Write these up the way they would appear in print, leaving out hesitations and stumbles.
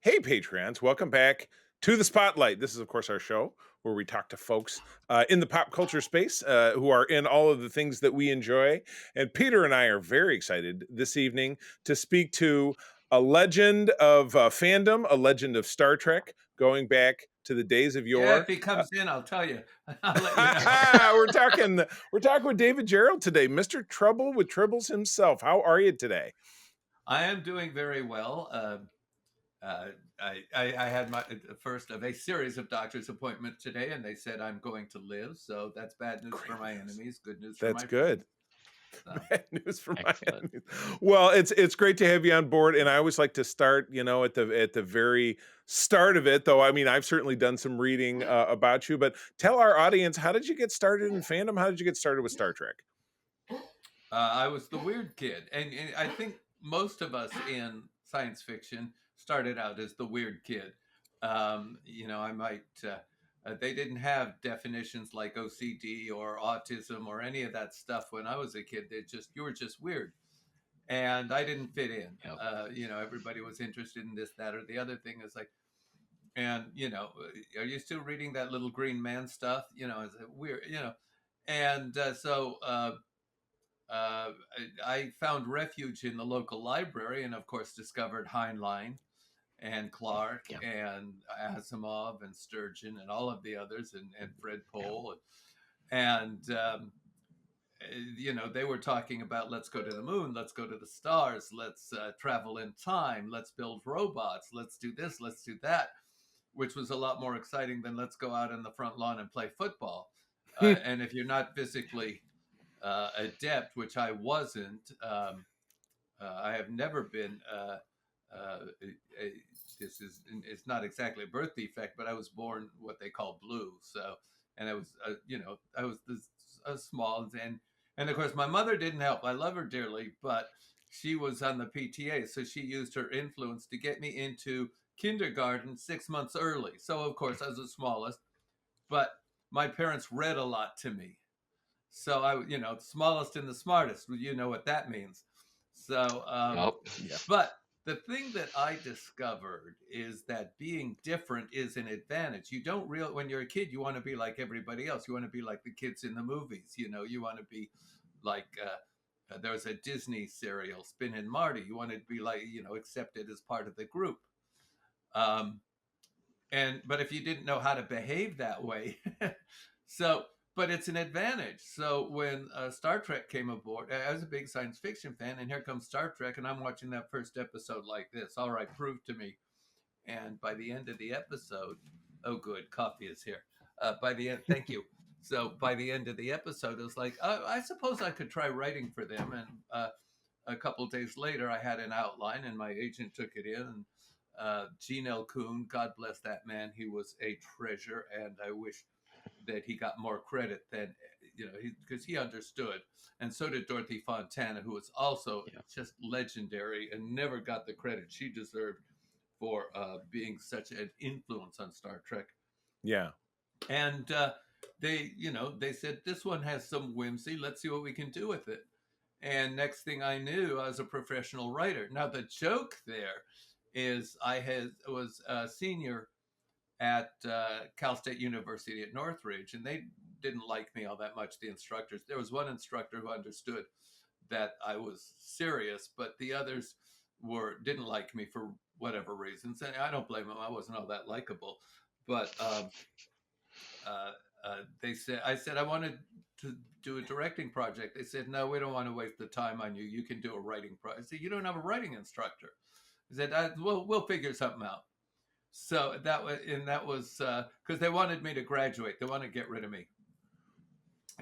Hey, Patreons, welcome back to the Spotlight. This is, of course, our show where we talk to folks in the pop culture space who are in all of the things that we enjoy. And Peter and I are very excited this evening to speak to a legend of fandom, a legend of Star Trek, going back to the days of Yeah, yore. if he comes in, I'll tell you. I'll let you know. we're talking with David Gerrold today, Mr. Trouble with Tribbles himself. How are you today? I am doing very well. Uh, I had my first of a series of doctor's appointments today, and they said I'm going to live. So that's bad news for Great my news. enemies, good news for That's my friends. good. So Bad news for my Excellent. enemies. Well, it's great to have you on board, and I always like to start, at the very start of it. Though, I mean, I've certainly done some reading about you, but tell our audience, how did you get started in fandom? How did you get started with Star Trek? I was the weird kid, and I think most of us in science fiction started out as the weird kid. I might. They didn't have definitions like OCD or autism or any of that stuff when I was a kid. You were just weird, and I didn't fit in. Yep. Everybody was interested in this, that, or the other thing. Is like, and are you still reading that little green man stuff? Is it weird? And so. Uh, I found refuge in the local library and, of course, discovered Heinlein and Clark Yep. and Asimov and Sturgeon and all of the others and Fred Yep. Pohl. And they were talking about let's go to the moon, let's go to the stars, let's travel in time, let's build robots, let's do this, let's do that, which was a lot more exciting than let's go out on the front lawn and play football. And if you're not physically adept, which I wasn't. I have never been. This is it's not exactly a birth defect, but I was born what they call blue. So, and I was, I was small, and of course my mother didn't help. I love her dearly, but she was on the PTA, so she used her influence to get me into kindergarten 6 months early. So of course I was the smallest, but my parents read a lot to me, so smallest and the smartest. You know what that means. So, Yep. Yeah. but the thing that I discovered is that being different is an advantage. You don't real when you're a kid, you want to be like everybody else. You want to be like the kids in the movies. You want to be like there was a Disney serial, Spin and Marty. You wanted to be like accepted as part of the group. Um, but if you didn't know how to behave that way, so but it's an advantage. So when Star Trek came aboard, I was a big science fiction fan, and here comes Star Trek, and I'm watching that first episode like this. All right, prove to me. And by the end of the episode, oh, good, coffee is here. By the end, thank you. So by the end of the episode, it was like, I suppose I could try writing for them. And a couple of days later, I had an outline, and my agent took it in. And Gene L. Kuhn, God bless that man, he was a treasure, and I wish that he got more credit than because he understood, and so did Dorothy Fontana, who was also Yep. just legendary and never got the credit she deserved for being such an influence on Star Trek. Yeah. And they said this one has some whimsy. Let's see what we can do with it. And next thing I knew, I was a professional writer. Now the joke there is was a senior at Cal State University at Northridge, and they didn't like me all that much, the instructors. There was one instructor who understood that I was serious, but the others didn't like me for whatever reasons, and I don't blame them. I wasn't all that likable, but I said I wanted to do a directing project. They said, no, we don't want to waste the time on you. You can do a writing project. I said, you don't have a writing instructor. I said, we'll figure something out. So that was because they wanted me to graduate. They wanted to get rid of me,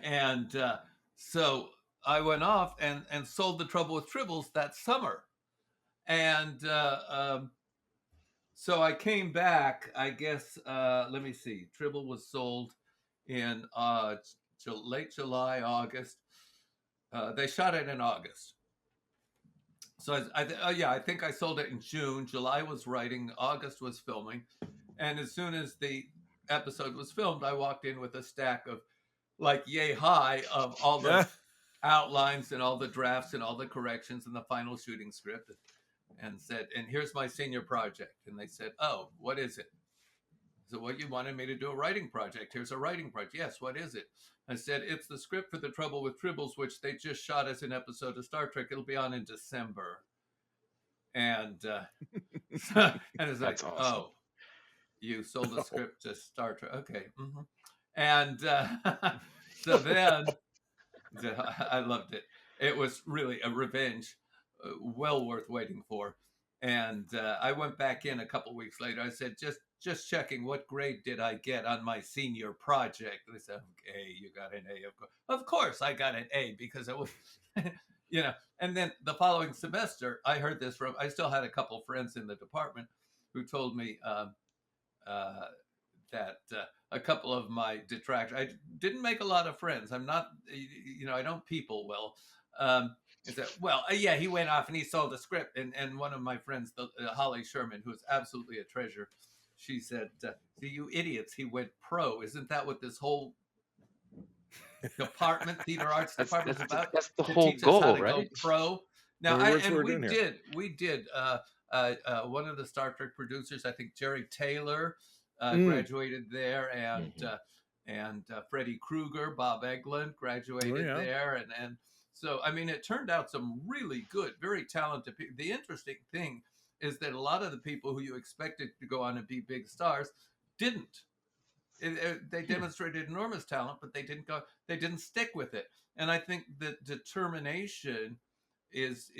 and so I went off and sold The Trouble with Tribbles that summer, and so I came back. I guess let me see. Tribble was sold in late July, August. They shot it in August. So I think I sold it in June. July was writing. August was filming. And as soon as the episode was filmed, I walked in with a stack of like yay high of all the outlines and all the drafts and all the corrections and the final shooting script. and said, and here's my senior project. And they said, oh, what is it? So what, you wanted me to do a writing project. Here's a writing project. Yes, what is it? I said, it's the script for The Trouble with Tribbles, which they just shot as an episode of Star Trek. It'll be on in December. And and it's like, That's awesome. oh, you sold a script to Star Trek. Okay. Mm-hmm. And so then I loved it. It was really a revenge, well worth waiting for. And I went back in a couple weeks later. I said, just checking, what grade did I get on my senior project? And they said, okay, you got an A. Of course, I got an A because it was, you know. And then the following semester, I heard this from. I still had a couple friends in the department who told me that a couple of my detractors. I didn't make a lot of friends. I'm not, I don't people well. Is that, well, yeah, he went off and he sold a script, and one of my friends, Holly Sherman, who's absolutely a treasure, she said, "See, you idiots, he went pro. Isn't that what this whole department, theater arts department, is about? That's the To whole teach us how goal, to right? go pro." Now, That's what and we're doing here. we did. One of the Star Trek producers, I think Jerry Taylor, Mm. graduated there, and Freddie Krueger, Bob Eglin graduated yeah. there, and so I mean, it turned out some really good, very talented people. The interesting thing is that a lot of the people who you expected to go on and be big stars didn't. They demonstrated enormous talent, but they didn't go. They didn't stick with it. And I think that determination is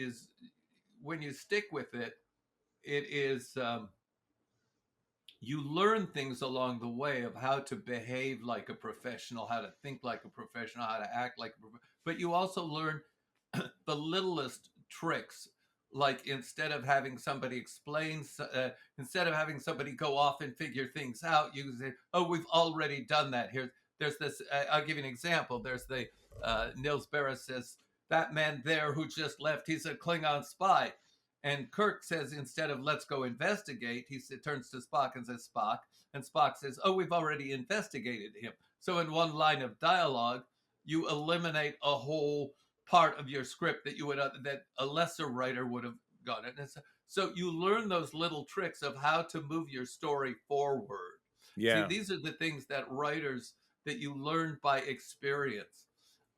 when you stick with it, it is you learn things along the way of how to behave like a professional, how to think like a professional, how to act like a professional. But you also learn the littlest tricks, like instead of having somebody explain, instead of having somebody go off and figure things out, you say, oh, we've already done that. There's this, I'll give you an example. There's the Niels Barris says, that man there who just left, he's a Klingon spy. And Kirk says, instead of let's go investigate, he turns to Spock and says, Spock. And Spock says, oh, we've already investigated him. So in one line of dialogue, you eliminate a whole part of your script that you would that a lesser writer would have gotten. So you learn those little tricks of how to move your story forward. Yeah. See, these are the things that writers that you learn by experience.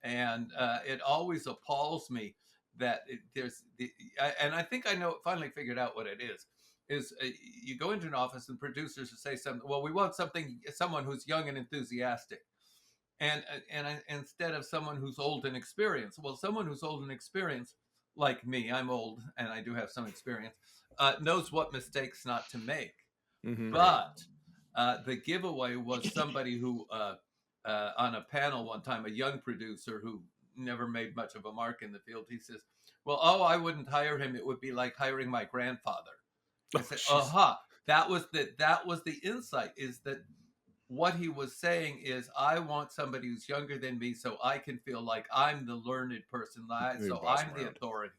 And it always appalls me that and I think I finally figured out what it is you go into an office and producers will say something, well, we want someone who's young and enthusiastic, and instead of someone who's old and experienced. Well, someone who's old and experienced, like me, I'm old and I do have some experience, knows what mistakes not to make. Mm-hmm. But the giveaway was somebody who on a panel one time, a young producer who never made much of a mark in the field, he says, well, oh, I wouldn't hire him. It would be like hiring my grandfather. I said, that was the insight, is that what he was saying is, I want somebody who's younger than me so I can feel like I'm the learned person, so I'm the authority.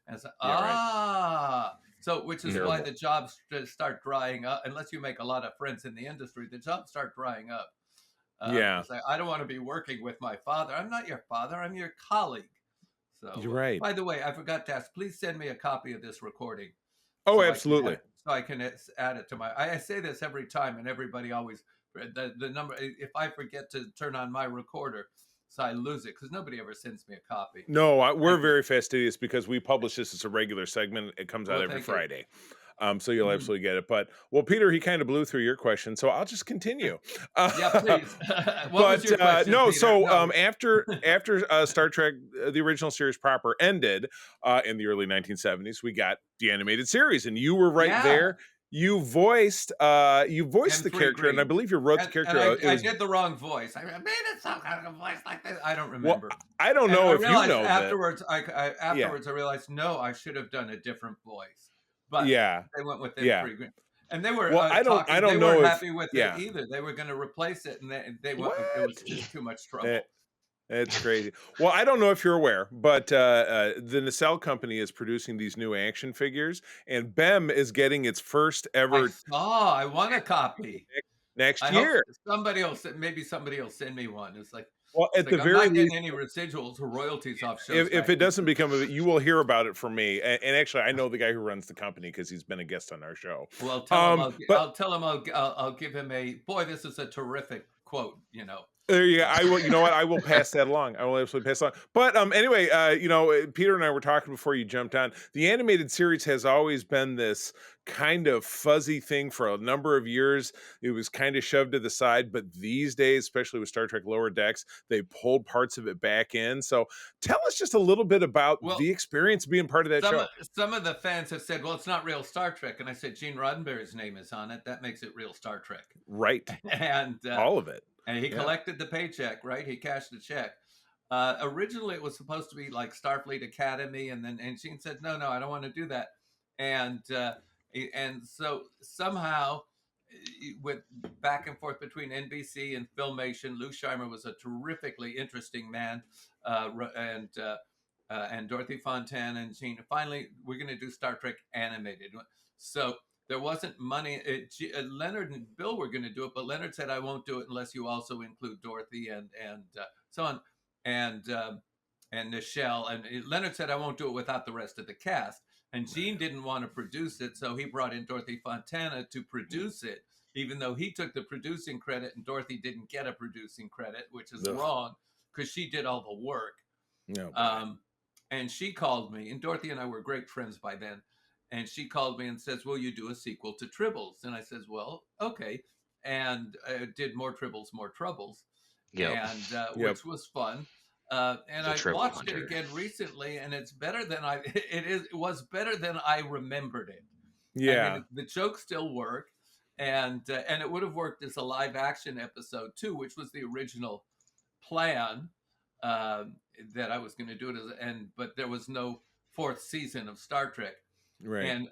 And so, right. So which is why the jobs start drying up. Unless you make a lot of friends in the industry, the jobs start drying up. I don't want to be working with my father. I'm not your father. I'm your colleague. So you're right. By the way, I forgot to ask. Please send me a copy of this recording. Oh, absolutely. So I can add it to my. I say this every time, and everybody always the number. If I forget to turn on my recorder, so I lose it, because nobody ever sends me a copy. No, we're very fastidious because we publish this as a regular segment. It comes out every Friday. So you'll absolutely get it. But, well, Peter, he kind of blew through your question, so I'll just continue. Yeah, please. What was your question, no, Peter? so after Star Trek, the original series proper, ended in the early 1970s, we got the animated series, and you were right there. You voiced the character, Green. And I believe you wrote the character. I did the wrong voice. I made it some kind of a voice like this. I don't remember. Well, I don't know if you know afterwards. I realized, no, I should have done a different voice. But they went with M3 Green, and they were. Well, I don't know. They weren't happy with it either. They were going to replace it, and they went. It was just too much trouble. It's crazy. Well, I don't know if you're aware, but the Nacelle company is producing these new action figures, and BEM is getting its first ever. I want a copy next year. Maybe somebody will send me one. It's like, Well, It's at the like, I'm very not getting least, any residuals or royalties off shows if back it then. doesn't become a, you will hear about it from me. And actually, I know the guy who runs the company because he's been a guest on our show. Well, tell him But I'll tell him I'll give him a, boy, this is a terrific quote, you know. there you go. Uh, I will. You know what? I will pass that along. I will absolutely pass it along. But anyway, Peter and I were talking before you jumped on. The animated series has always been this kind of fuzzy thing for a number of years. It was kind of shoved to the side, but these days, especially with Star Trek Lower Decks, they pulled parts of it back in. So, tell us just a little bit about well, the experience of being part of that some show. some of the fans have said, "Well, it's not real Star Trek," and I said, "Gene Roddenberry's name is on it. That makes it real Star Trek." Right. And All of it. and he Yeah. collected the paycheck, right? He cashed the check. Originally, it was supposed to be like Starfleet Academy, and Gene said, "No, no, I don't want to do that." And so somehow, with back and forth between NBC and Filmation, Lou Scheimer was a terrifically interesting man, and Dorothy Fontaine and Gene. Finally, we're going to do Star Trek animated. So there wasn't money. Leonard and Bill were going to do it, but Leonard said, "I won't do it unless you also include Dorothy and so on, and and Nichelle." And Leonard said, "I won't do it without the rest of the cast." And Gene didn't want to produce it, so he brought in Dorothy Fontana to produce it, even though he took the producing credit and Dorothy didn't get a producing credit, which is Ugh. wrong because she did all the work. No boy. Um, and she called me, and Dorothy and I were great friends by then. And she called me and says, "Will you do a sequel to Tribbles?" And I says, "Well, okay." And did more Tribbles, more Troubles, Yep. and Yep. which was fun. And The I Tribble watched it Hunter. again recently, and it's better than I. It was better than I remembered it. I Yeah. mean, the jokes still work, and it would have worked as a live action episode too, which was the original plan, um, that I was going to do it as, but there was no fourth season of Star Trek. Right. And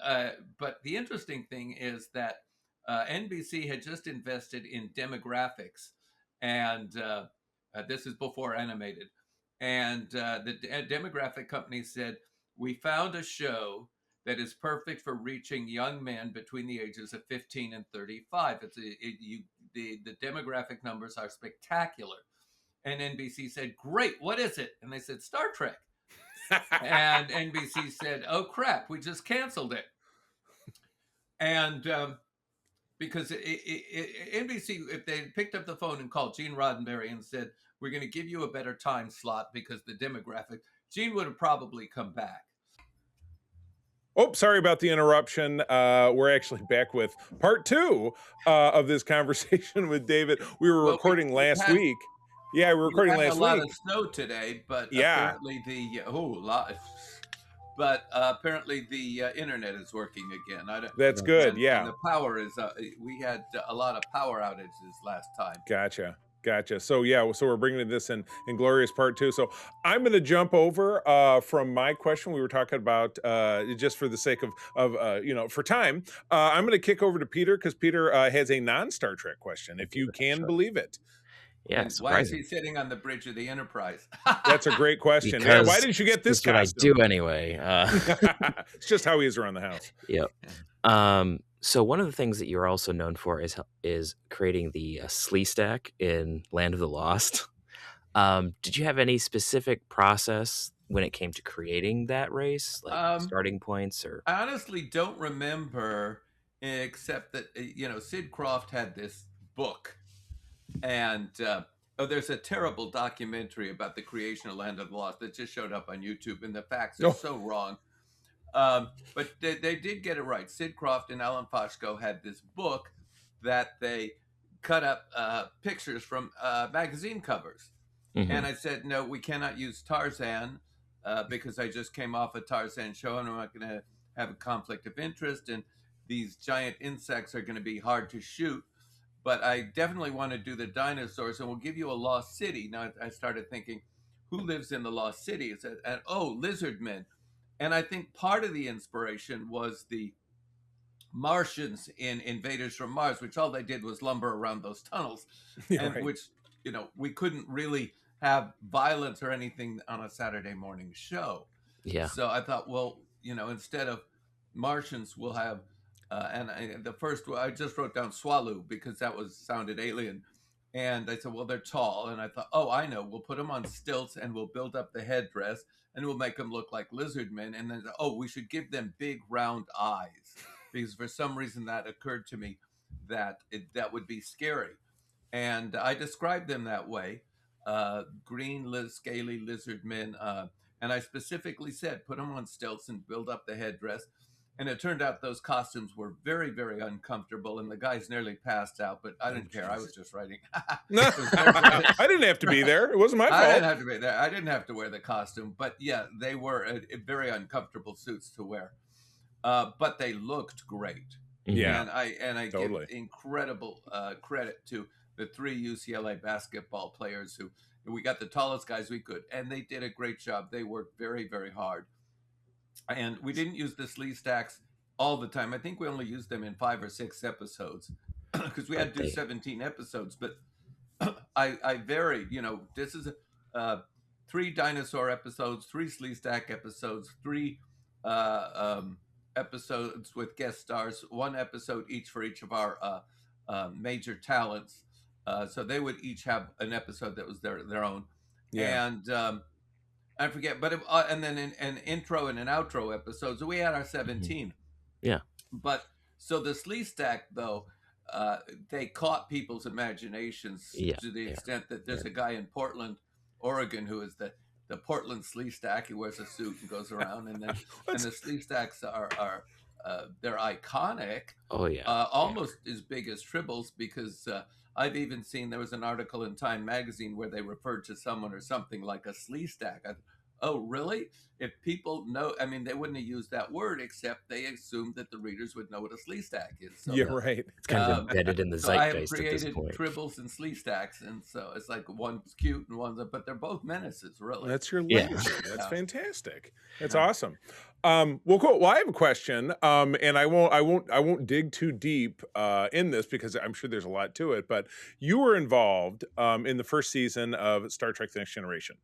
but the interesting thing is that NBC had just invested in demographics, and this is before animated. And the demographic company said, "We found a show that is perfect for reaching young men between the ages of 15 and 35. The demographic numbers are spectacular." And NBC said, "Great, what is it?" And they said, "Star Trek." And NBC said, "Oh crap, we just canceled it." And because NBC, if they picked up the phone and called Gene Roddenberry and said, "We're going to give you a better time slot because the demographic," Gene would have probably come back. Oh, sorry about the interruption. We're actually back with part two of this conversation with David. We were Well, recording we've last had week. Yeah, we were we've recording had a last lot week. of snow today, but Yeah, apparently the lot. But apparently the internet is working again. I don't, that's good. and Yeah, the power is. We had a lot of power outages last time. gotcha. Gotcha. So yeah, so we're bringing this in glorious part two. So I'm going to jump over from my question. We were talking about just for the sake of for time. I'm going to kick over to Peter because Peter has a non-Star Trek question, I if do, you can actually. believe it. Yeah, And why is surprising. he sitting on the bridge of the Enterprise? That's a great question. Yeah, why Because didn't you get this it's what I costume? do anyway. It's just how he is around the house. Yep. So one of the things that you're also known for is creating the Sleestak in Land of the Lost. Did you have any specific process when it came to creating that race, like um, starting points or? I honestly don't remember, except that Sid Croft had this book, and there's a terrible documentary about the creation of Land of the Lost that just showed up on YouTube, and the facts are Oh, so wrong. But they did get it right. Sid Croft and Alan Foshko had this book that they cut up pictures from magazine covers. Mhm. And I said, "No, we cannot use Tarzan because I just came off a Tarzan show and I'm not going to have a conflict of interest. And these giant insects are going to be hard to shoot. But I definitely want to do the dinosaurs and we'll give you a lost city." Now I started thinking, who lives in the lost city? It's lizard men. And I think part of the inspiration was the Martians in Invaders from Mars, which all they did was lumber around those tunnels, yeah, and right. which we couldn't really have violence or anything on a Saturday morning show. Yeah. So I thought, well, instead of Martians, we'll have, the first I just wrote down Swallow because that sounded alien. And I said, well, they're tall. And I thought, oh, I know. We'll put them on stilts and we'll build up the headdress and we'll make them look like lizard men. And then, oh, we should give them big round eyes, because for some reason that occurred to me that that would be scary. And I described them that way, green, scaly lizard men. And I specifically said, put them on stilts and build up the headdress. And it turned out those costumes were very, very uncomfortable, and the guys nearly passed out. But I didn't care. I was just writing. No, I didn't have to be there. It wasn't my fault. I didn't have to be there. I didn't have to wear the costume. But yeah, they were very uncomfortable suits to wear. But they looked great. Yeah, and I totally. give incredible credit to the 3 UCLA basketball players who we got the tallest guys we could, and they did a great job. They worked very, very hard. And we didn't use the Sleestaks all the time. I think we only used them in 5 or 6 episodes because we had to do 17 episodes. But I varied. You know, this is 3 dinosaur episodes, 3 Sleestak episodes, 3 episodes with guest stars, 1 episode each for each of our major talents. So they would each have an episode that was their own. Yeah. And I forget, but and then an intro and an outro episode. So we had our 17. Yeah. But so the Sleestak, though, they caught people's imaginations to the extent that there's a guy in Portland, Oregon, who is the Portland Sleestak. He wears a suit and goes around, and then and the Sleestaks are they're iconic. Oh yeah. Almost as big as Tribbles, because I've even seen there was an article in Time magazine where they referred to someone or something like a Sleestak. Oh, really? If people know, I mean, they wouldn't have used that word, except they assumed that the readers would know what a Sleestak is. So yeah, right. It's kind of embedded in the so I have zeitgeist at this created point. Tribbles and Sleestaks, and so it's like one's cute and one's, but they're both menaces, really. That's your Yeah. legacy. That's fantastic. That's Yeah. awesome. Well, cool. Well, I have a question, and I won't dig too deep in this because I'm sure there's a lot to it. But you were involved in the first season of Star Trek: The Next Generation.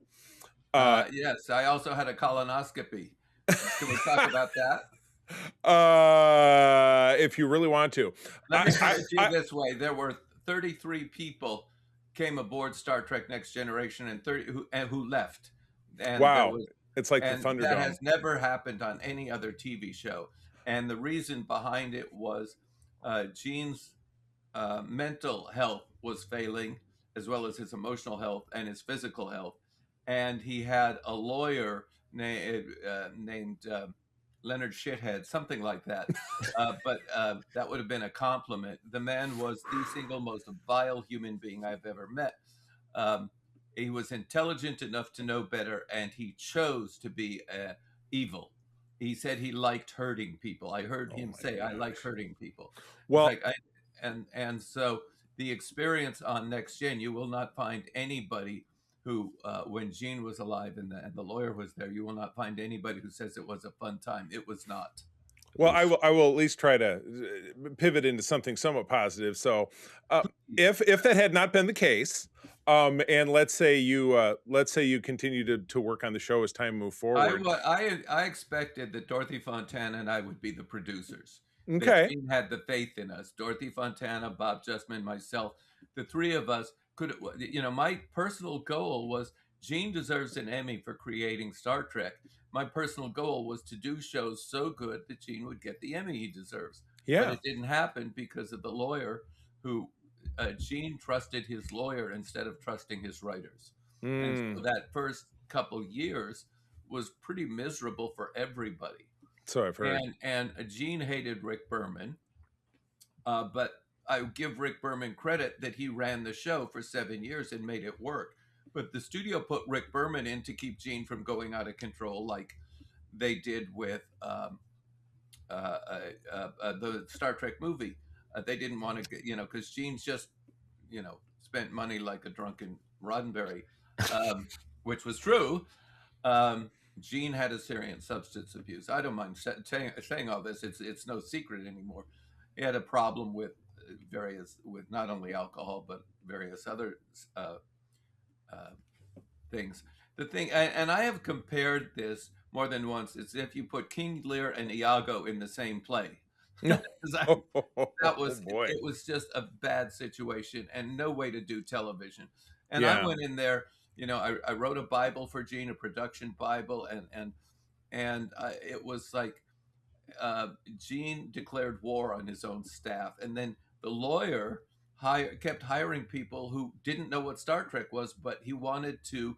Yes, I also had a colonoscopy. Can we talk about that? If you really want to. Let me put it to you this way: there were 33 people came aboard Star Trek: Next Generation, and 30 who left. And wow, it's like the and Thunderdome. that has never happened on any other TV show. And the reason behind it was Gene's mental health was failing, as well as his emotional health and his physical health. And he had a lawyer named Leonard Shithead, something like that. But that would have been a compliment. The man was the single most vile human being I've ever met. He was intelligent enough to know better, and he chose to be evil. He said he liked hurting people. I heard him say, "I like hurting people." Well, like, and so the experience on Next Gen, you will not find anybody who, when Gene was alive and the lawyer was there, you will not find anybody who says it was a fun time. It was not. Well, I will at least try to pivot into something somewhat positive. So, if that had not been the case, and let's say you continue to work on the show as time moved forward. I expected that Dorothy Fontana and I would be the producers. Okay. Gene had the faith in us. Dorothy Fontana, Bob Justman, myself, the 3 of us could. You know, my personal goal was Gene deserves an Emmy for creating Star Trek. My personal goal was to do shows so good that Gene would get the Emmy he deserves. Yeah. But it didn't happen because of the lawyer who Gene trusted his lawyer instead of trusting his writers. And so that first couple years was pretty miserable for everybody. So I've heard. And Gene hated Rick Berman, but I give Rick Berman credit that he ran the show for 7 years and made it work. But the studio put Rick Berman in to keep Gene from going out of control, like they did with the Star Trek movie. They didn't want to, because Gene's just, spent money like a drunken Roddenberry, which was true. Gene had a serious substance abuse. I don't mind saying all this. It's no secret anymore. He had a problem with not only alcohol but various other things. The thing, and I have compared this more than once. It's if you put King Lear and Iago in the same play. 'Cause that Oh was boy. it was just a bad situation and no way to do television. And I Yeah. went in there, I wrote a Bible for Gene, a production Bible, and it was like Gene declared war on his own staff, and then the lawyer kept hiring people who didn't know what Star Trek was, but he wanted to.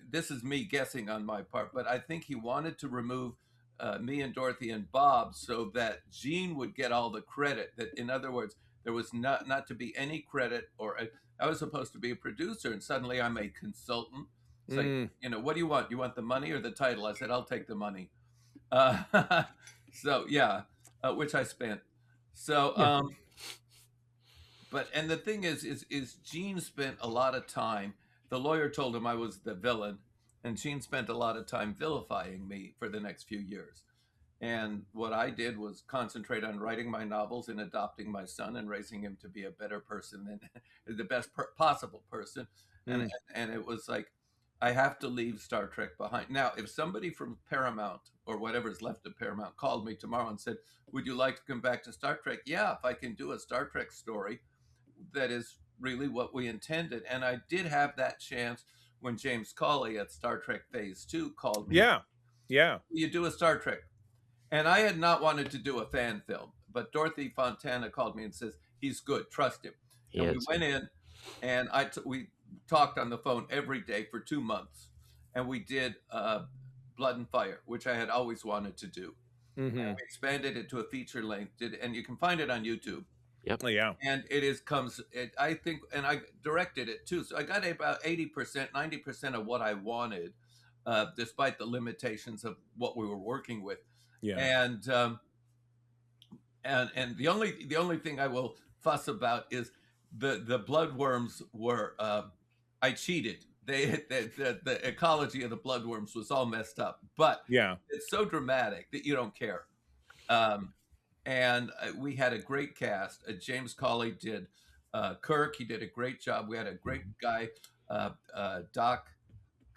This is me guessing on my part, but I think he wanted to remove me and Dorothy and Bob so that Gene would get all the credit. That, in other words, there was not to be any credit, or I was supposed to be a producer, and suddenly I'm a consultant. It's like, Mm. what do you want? You want the money or the title? I said, I'll take the money. Uh, so yeah, which I spent. So, Yeah. but and the thing is Gene spent a lot of time. The lawyer told him I was the villain, and Gene spent a lot of time vilifying me for the next few years. And what I did was concentrate on writing my novels and adopting my son and raising him to be a better person than the best possible person. And Mm. and it was like, I have to leave Star Trek behind. Now, if somebody from Paramount or whatever's left of Paramount called me tomorrow and said, "Would you like to come back to Star Trek?" Yeah, if I can do a Star Trek story that is really what we intended. And I did have that chance when James Cawley at Star Trek Phase 2 called me. Yeah. Yeah. You do a Star Trek. And I had not wanted to do a fan film, but Dorothy Fontana called me and says, he's good, trust him. He And we is. went in and we talked on the phone every day for 2 months. And we did Blood and Fire, which I had always wanted to do. Mm-hmm. We expanded it to a feature length, and you can find it on YouTube. Yep. Yeah. And I think, and I directed it too. So I got about 80%, 90% of what I wanted, despite the limitations of what we were working with. Yeah. And the only thing I will fuss about is the bloodworms were I cheated. The ecology of the bloodworms was all messed up, but Yeah. it's so dramatic that you don't care. Um, and we had a great cast. James Cawley did Kirk. He did a great job. We had a great guy, Doc.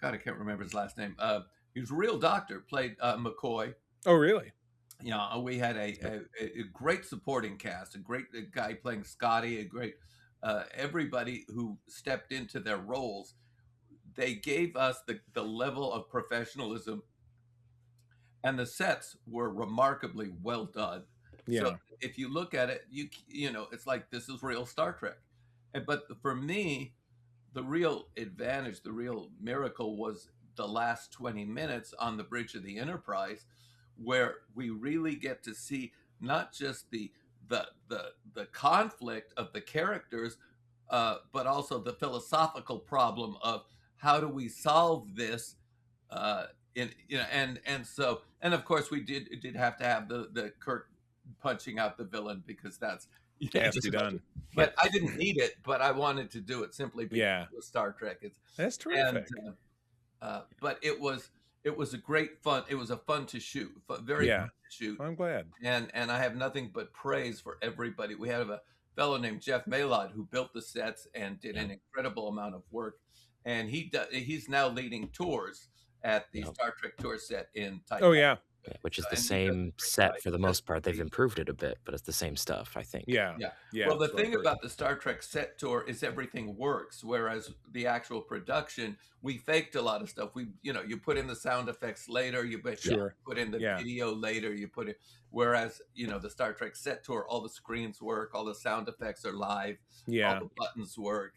God, I can't remember his last name. He was a real doctor. Played McCoy. Oh, really? Yeah, we had a great supporting cast. A great guy playing Scotty. A great everybody who stepped into their roles. They gave us the level of professionalism, and the sets were remarkably well done. Yeah. So if you look at it, it's like this is real Star Trek. But for me, the real advantage, the real miracle was the last 20 minutes on the bridge of the Enterprise, where we really get to see not just the conflict of the characters, but also the philosophical problem of how do we solve this. And of course we did have to have the Kirk punching out the villain, because that's Has to be done. but I didn't need it, but I wanted to do it simply because Yeah. it was Star Trek. That's And terrific. but it was a great fun. It was a fun to shoot, very Yeah. fun to shoot. I'm glad. And I have nothing but praise for everybody. We have a fellow named Jeff Maylod who built the sets and did an incredible amount of work. And he's now leading tours at the Yep. Star Trek tour set in Taiwan. Oh, yeah. Yeah, which is And the he does a same great set job. for the He most does part. They've great. improved it a bit, but it's the same stuff, I think. Yeah. Yeah. Yeah. Well, the So I've thing heard. about the Star Trek set tour is everything works, whereas the actual production, we faked a lot of stuff. You put in the sound effects later, Sure. put in the Yeah. video later, whereas, the Star Trek set tour, all the screens work, all the sound effects are live, Yeah. all the buttons work.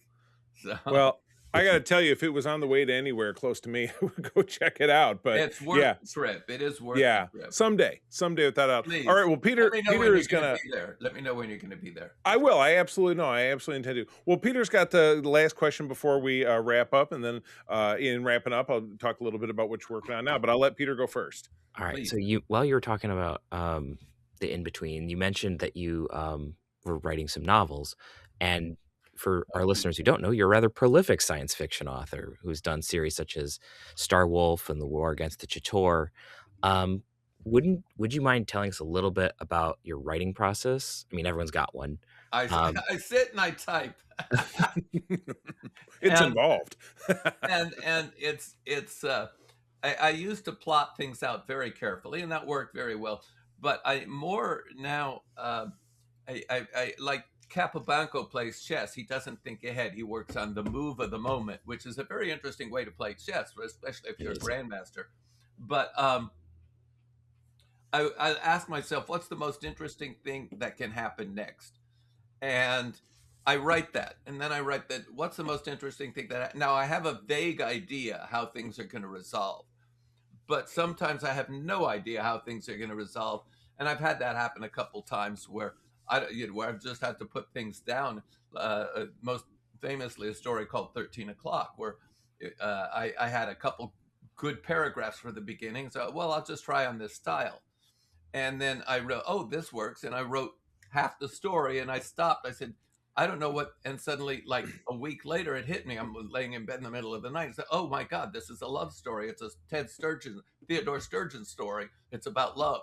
So Well, I got to tell you, if it was on the way to anywhere close to me, I would go check it out. But it's worth yeah, the trip. It is worth yeah, the trip. someday without doubt. Please. All right. Well, Peter Let me know when is you're gonna. be there. Let me know when you're going to be there. I will. I absolutely know. I absolutely intend to. Well, Peter's got the last question before we wrap up, and then in wrapping up, I'll talk a little bit about what you're working on now. But I'll let Peter go first. All right. Please. So while you were talking about the in between, you mentioned that you were writing some novels, and for our listeners who don't know, you're a rather prolific science fiction author who's done series such as Star Wolf and the War Against the Chitaur. Would you mind telling us a little bit about your writing process? I mean, everyone's got one. I sit and I type. It's And- involved. and it's I used to plot things out very carefully, and that worked very well. but I more now. I like Capobanco plays chess. He doesn't think ahead. He works on the move of the moment, which is a very interesting way to play chess, especially if It you're a is. grandmaster. But I ask myself, what's the most interesting thing that can happen next? And I write that, and then I write that. What's the most interesting thing that? Now I have a vague idea how things are going to resolve, but sometimes I have no idea how things are going to resolve, and I've had that happen a couple times where where I've just had to put things down. Most famously, a story called 13 O'clock, where I had a couple good paragraphs for the beginning. So, well, I'll just try on this style. And then I wrote, oh, this works. And I wrote half the story and I stopped. I said, I don't know what. And suddenly, like a week later, it hit me. I'm laying in bed in the middle of the night. I said, oh my God, this is a love story. It's a Theodore Sturgeon story. It's about love.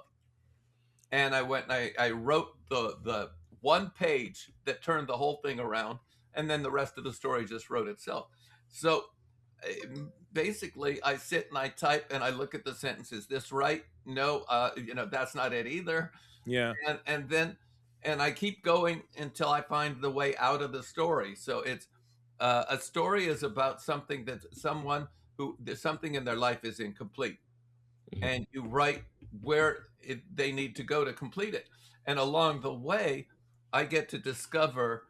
And I went and I wrote the one page that turned the whole thing around. And then the rest of the story just wrote itself. So basically I sit and I type and I look at the sentence. Is this right? No, that's not it either. Yeah. And then I keep going until I find the way out of the story. So it's a story is about something that someone who there's something in their life is incomplete, Mhm. and you write where they need to go to complete it. And along the way, I get to discover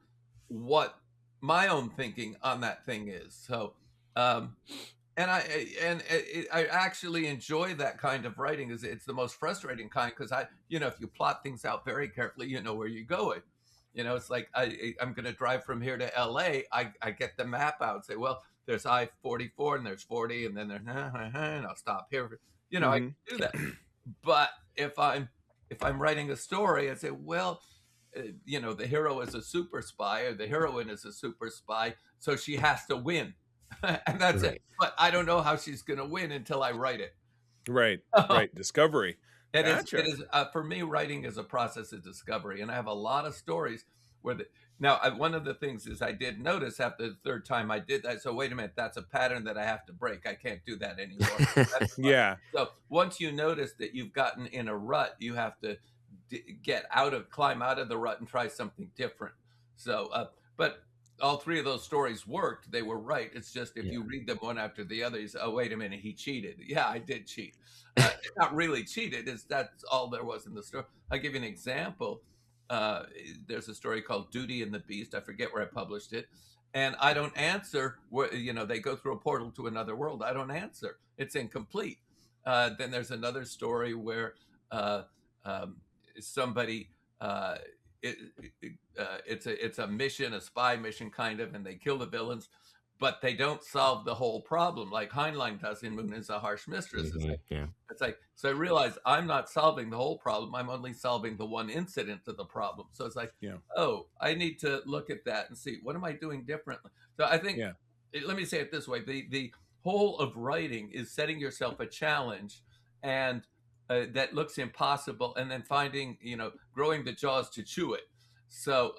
what my own thinking on that thing is. So, um, and I actually enjoy that kind of writing. Is It's the most frustrating kind because if you plot things out very carefully, you know where you're going. It's like I'm going to drive from here to L.A. I get the map out, and say, well, there's I-44 and there's 40, and then there's and I'll stop here. I Hmm. can do that. But if I'm writing a story, I say, well, the hero is a super spy or the heroine is a super spy, so she has to win, and that's it. Right. But I don't know how she's going to win until I write it. Right. Right. Discovery. It Gotcha. is for me. Writing is a process of discovery, and I have a lot of stories where one of the things is I did notice after the third time I did that. So wait a minute, that's a pattern that I have to break. I can't do that anymore. That's fine. Yeah. So once you notice that you've gotten in a rut, you have to climb out of the rut and try something different. So, but all three of those stories worked. They were right. It's just if Yeah. you read them one after the other, you say, "Oh, wait a minute, he cheated." Yeah, I did cheat. It's not really cheated. That's all there was in the story. I'll give you an example. Uh, there's a story called "Duty and the Beast." I forget where I published it, and I don't answer. Where they go through a portal to another world. I don't answer. It's incomplete. Then there's another story where uh, um, somebody. It, it's a mission, a spy mission kind of, and they kill the villains, but they don't solve the whole problem like Heinlein does in Moon is a Harsh Mistress. It's like Yeah. it's like so I realize I'm not solving the whole problem. I'm only solving the one incident of the problem. So it's like, Yeah. oh, I need to look at that and see what am I doing differently. So I think Yeah. let me say it this way: the whole of writing is setting yourself a challenge and that looks impossible, and then finding growing the jaws to chew it. So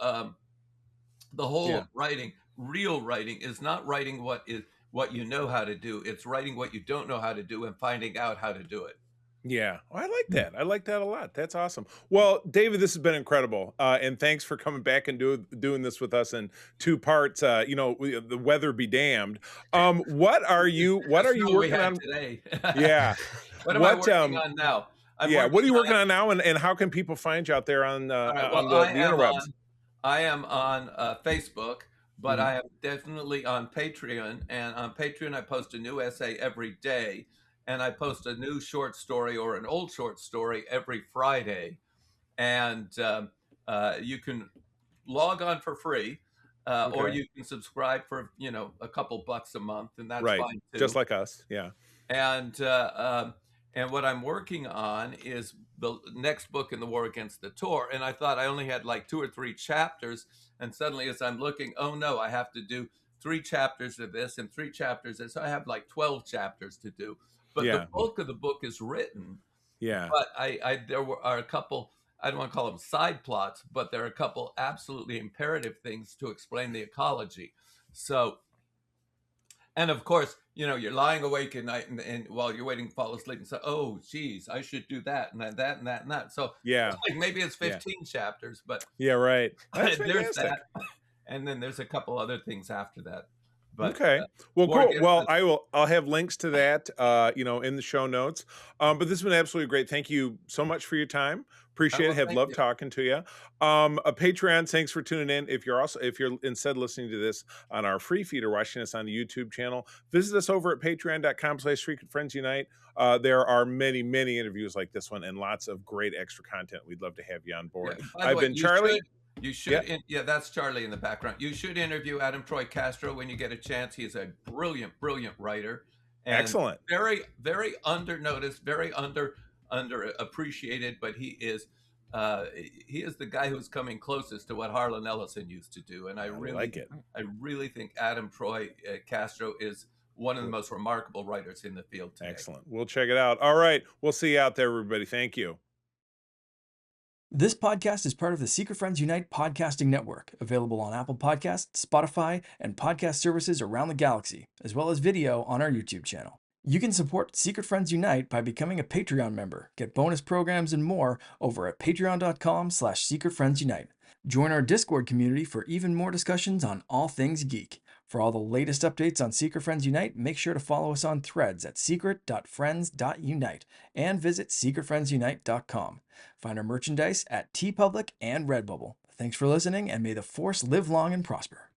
the whole Yeah. of writing, real writing, is not writing what you know how to do. It's writing what you don't know how to do and finding out how to do it. Yeah. Oh, I like Mm. that. I like that a lot. That's awesome. Well, David, this has been incredible. And thanks for coming back and doing this with us in two parts. The weather be damned. What The are you snow we working had on? today. Yeah. What am I What working on now? I'm yeah, what working are you on working on now, and how can people find you out there All right. on Well, the interwebs? I am on Facebook, but Mhm. I am definitely on Patreon. And on Patreon, I post a new essay every day, and I post a new short story or an old short story every Friday. And you can log on for free, or Okay. you can subscribe for a couple bucks a month, and that's Right. fine Just too. like us. Yeah. And and what I'm working on is the next book in the war against the Tor. And I thought I only had like 2 or 3 chapters, and suddenly, as I'm looking, oh no, I have to do 3 chapters of this and 3 chapters of this. So I have like 12 chapters to do. But the Yeah. bulk of the book is written. Yeah. But are a couple. I don't want to call them side plots, but there are a couple absolutely imperative things to explain the ecology. So And of course, you're lying awake at night, and while you're waiting to fall asleep, and say, "Oh, geez, I should do that and that and that and that." So Yeah. like maybe it's Yeah. 15 chapters, but Yeah, right. That's there's fantastic. that, and then there's a couple other things after that. But Okay. Well, more cool. gets Well, this. I'll have links to that in the show notes. But this has been absolutely great. Thank you so much for your time. Appreciate it. Well, Have thank loved you. talking to you. A Patreon, thanks for tuning in. If you're instead listening to this on our free feed or watching us on the YouTube channel, visit us over at patreon.com/Secret Friends Unite. There are many, many interviews like this one and lots of great extra content. We'd love to have you on Yeah. board. By the I've way, been you Charlie. should Yeah, yeah, that's Charlie in the background. You should interview Adam Troy Castro when you get a chance. He is a brilliant, brilliant writer, and excellent. very, very under noticed, very under appreciated. But he is the guy who's coming closest to what Harlan Ellison used to do. And I like it. I really think Adam Troy Castro is one of the most remarkable writers in the field today. Excellent. We'll check it out. All right. We'll see you out there, everybody. Thank you. This podcast is part of the Secret Friends Unite podcasting network, available on Apple Podcasts, Spotify, and podcast services around the galaxy, as well as video on our YouTube channel. You can support Secret Friends Unite by becoming a Patreon member, get bonus programs and more over at patreon.com/secretfriendsunite. Join our Discord community for even more discussions on all things geek. For all the latest updates on Secret Friends Unite, make sure to follow us on Threads at secret.friends.unite and visit secretfriendsunite.com. Find our merchandise at TeePublic and Redbubble. Thanks for listening, and may the Force live long and prosper.